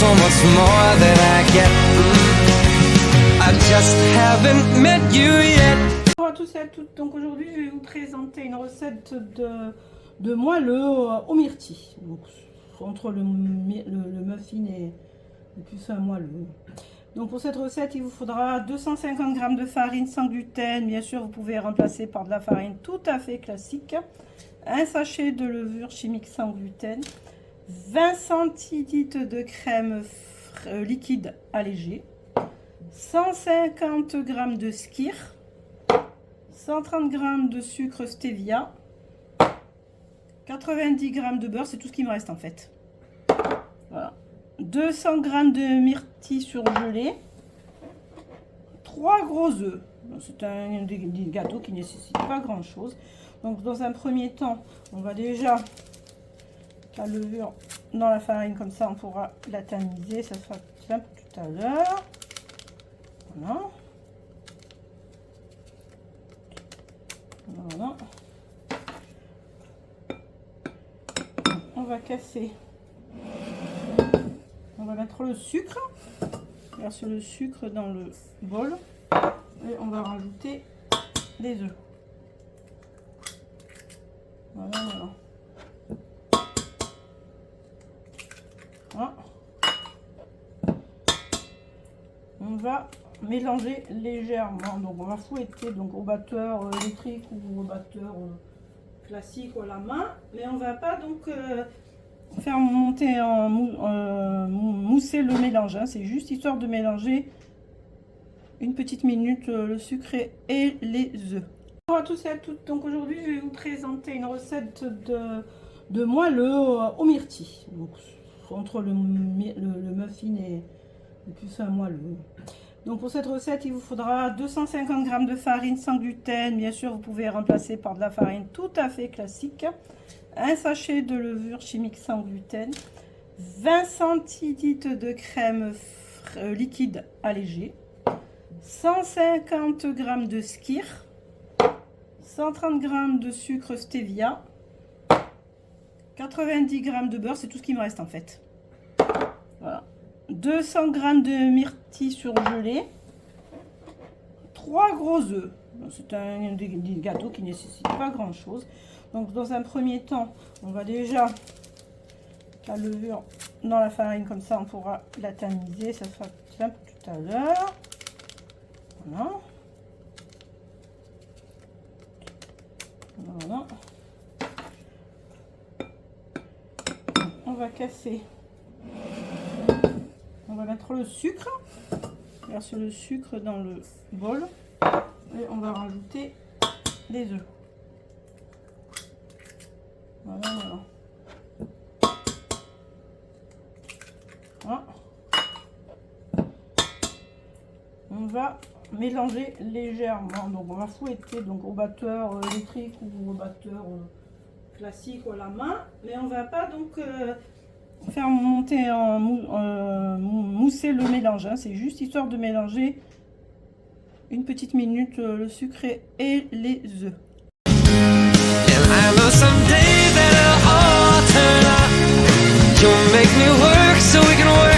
so much more that I get. I just haven't met you yet. Bonjour à tous et à toutes, donc aujourd'hui je vais vous présenter une recette de moelleux au myrtille. Donc, entre le muffin et puis un moelleux. Donc pour cette recette il vous faudra 250 g de farine sans gluten, bien sûr vous pouvez remplacer par de la farine tout à fait classique, un sachet de levure chimique sans gluten, 20 centilitres de crème liquide allégée, 150 g de skyr, 130 g de sucre stevia, 90 g de beurre, c'est tout ce qui me reste en fait. Voilà. 200 g de myrtille surgelée, 3 gros œufs. C'est un des gâteaux qui ne nécessite pas grand chose. Donc dans un premier temps, on va déjà la levure dans la farine, comme ça on pourra la tamiser, ça sera simple tout à l'heure. Voilà. Voilà. On va casser. On va mettre le sucre. Verser le sucre dans le bol. Et on va rajouter les œufs. Voilà, voilà. Voilà. On va mélanger légèrement. Donc on va fouetter donc au batteur électrique ou au batteur classique ou à la main. Mais on va pas donc faire monter en mousser le mélange. Hein. C'est juste histoire de mélanger une petite minute le sucre et les œufs. Bonjour à tous et à toutes. Donc aujourd'hui je vais vous présenter une recette de moelleux au myrtille. Donc entre le muffin et puis un moelleux. Donc pour cette recette il vous faudra 250 g de farine sans gluten, bien sûr vous pouvez remplacer par de la farine tout à fait classique, un sachet de levure chimique sans gluten, 20 centilitres de crème liquide allégée, 150 g de skyr, 130 g de sucre stevia, 90 g de beurre, c'est tout ce qui me reste en fait. Voilà. 200 g de myrtille surgelée, 3 gros œufs. C'est un des gâteaux qui ne nécessite pas grand chose. Donc dans un premier temps, on va déjà la levure dans la farine, comme ça on pourra la tamiser, ça sera simple tout à l'heure. Voilà. Voilà. On va casser. On va mettre le sucre, verser le sucre dans le bol et on va rajouter les œufs. Voilà, voilà. Voilà. On va mélanger légèrement. Donc on va fouetter donc au batteur électrique ou au batteur classique ou à la main, mais on va pas donc faire monter en mousser le mélange. Hein. C'est juste histoire de mélanger une petite minute le sucre et les œufs. And I know someday that it'll all turn out. You'll make me work so we can work.